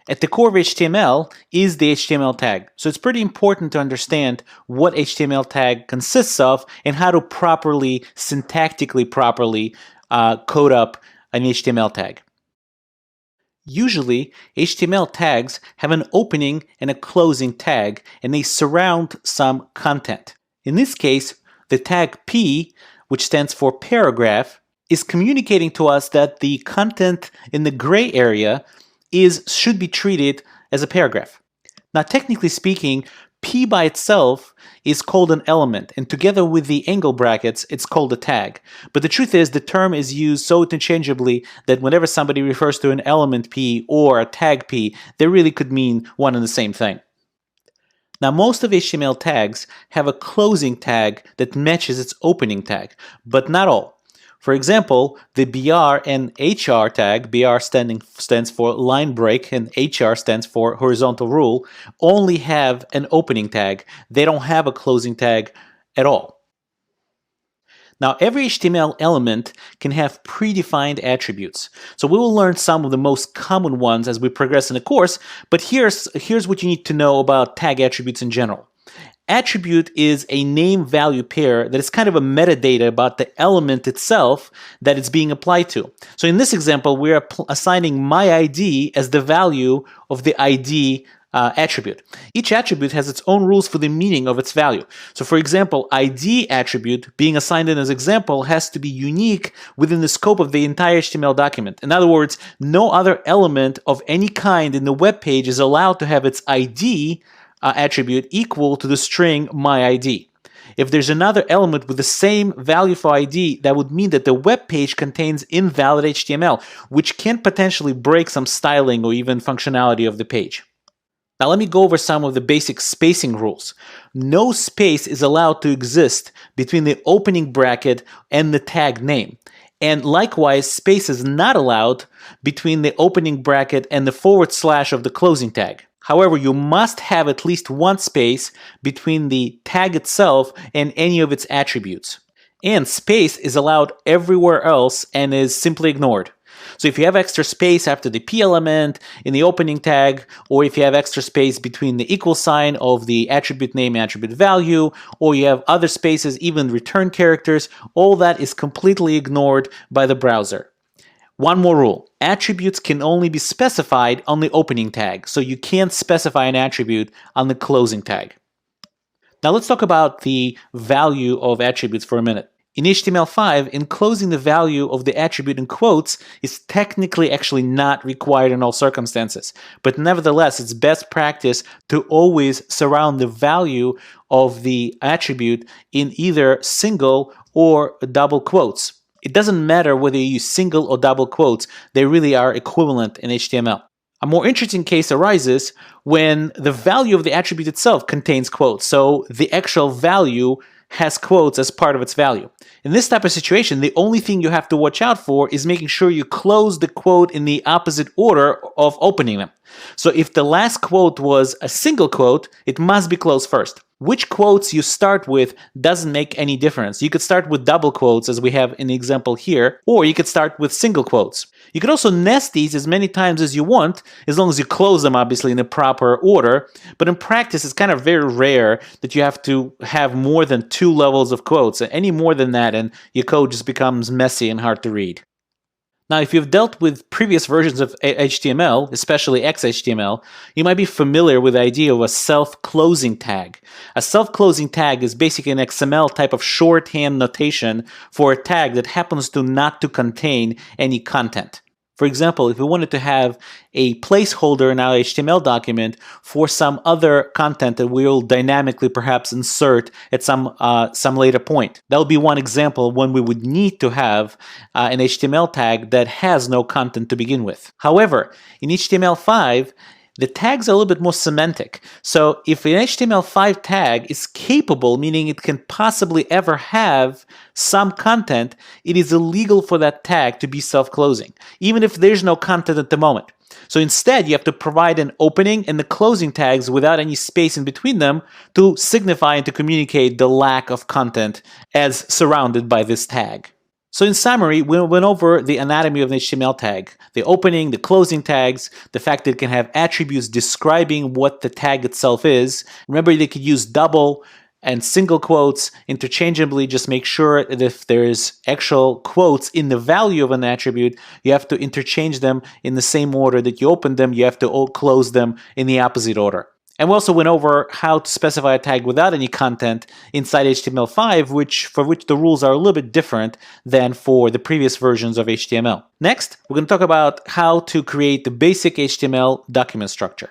At the core of HTML is the HTML tag. So it's pretty important to understand what HTML tag consists of and how to syntactically properly code up an HTML tag. Usually, HTML tags have an opening and a closing tag, and they surround some content. In this case, the tag P, which stands for paragraph, is communicating to us that the content in the gray area should be treated as a paragraph. Now, technically speaking, P by itself is called an element, and together with the angle brackets, it's called a tag. But the truth is, the term is used so interchangeably that whenever somebody refers to an element P or a tag P, they really could mean one and the same thing. Now, most of HTML tags have a closing tag that matches its opening tag, but not all. For example, the BR and HR tag, BR stands for line break and HR stands for horizontal rule, only have an opening tag. They don't have a closing tag at all. Now, every HTML element can have predefined attributes. So we will learn some of the most common ones as we progress in the course, but here's what you need to know about tag attributes in general. Attribute is a name-value pair that is kind of a metadata about the element itself that it's being applied to. So in this example, we're assigning my ID as the value of the ID attribute. Each attribute has its own rules for the meaning of its value. So for example, ID attribute being assigned in as example has to be unique within the scope of the entire HTML document. In other words, no other element of any kind in the web page is allowed to have its ID attribute equal to the string my ID. If there's another element with the same value for ID, that would mean that the web page contains invalid HTML, which can potentially break some styling or even functionality of the page. Now let me go over some of the basic spacing rules. No space is allowed to exist between the opening bracket and the tag name. And likewise, space is not allowed between the opening bracket and the / of the closing tag. However, you must have at least one space between the tag itself and any of its attributes. And space is allowed everywhere else and is simply ignored. So if you have extra space after the P element in the opening tag, or if you have extra space between the equal sign of the attribute name and attribute value, or you have other spaces, even return characters, all that is completely ignored by the browser. One more rule. Attributes can only be specified on the opening tag, so you can't specify an attribute on the closing tag. Now let's talk about the value of attributes for a minute. In HTML5, enclosing the value of the attribute in quotes is technically actually not required in all circumstances, but nevertheless it's best practice to always surround the value of the attribute in either single or double quotes. It doesn't matter whether you use single or double quotes, they really are equivalent in HTML. A more interesting case arises when the value of the attribute itself contains quotes, so the actual value has quotes as part of its value. In this type of situation, the only thing you have to watch out for is making sure you close the quote in the opposite order of opening them. So if the last quote was a single quote, it must be closed first. Which quotes you start with doesn't make any difference. You could start with double quotes, as we have in the example here, or you could start with single quotes. You could also nest these as many times as you want, as long as you close them, obviously, in the proper order. But in practice, it's kind of very rare that you have to have more than 2 levels of quotes. Any more than that, and your code just becomes messy and hard to read. Now, if you've dealt with previous versions of HTML, especially XHTML, you might be familiar with the idea of a self-closing tag. A self-closing tag is basically an XML type of shorthand notation for a tag that happens to not to contain any content. For example, if we wanted to have a placeholder in our HTML document for some other content that we'll dynamically perhaps insert at some later point, that would be one example when we would need to have an HTML tag that has no content to begin with. However, in HTML5, the tags are a little bit more semantic. So if an HTML5 tag is capable, meaning it can possibly ever have some content, it is illegal for that tag to be self-closing, even if there's no content at the moment. So instead, you have to provide an opening and the closing tags without any space in between them to signify and to communicate the lack of content as surrounded by this tag. So in summary, we went over the anatomy of an HTML tag, the opening, the closing tags, the fact that it can have attributes describing what the tag itself is. Remember, they could use double and single quotes interchangeably. Just make sure that if there's actual quotes in the value of an attribute, you have to interchange them in the same order that you opened them. You have to close them in the opposite order. And we also went over how to specify a tag without any content inside HTML5, for which the rules are a little bit different than for the previous versions of HTML. Next, we're going to talk about how to create the basic HTML document structure.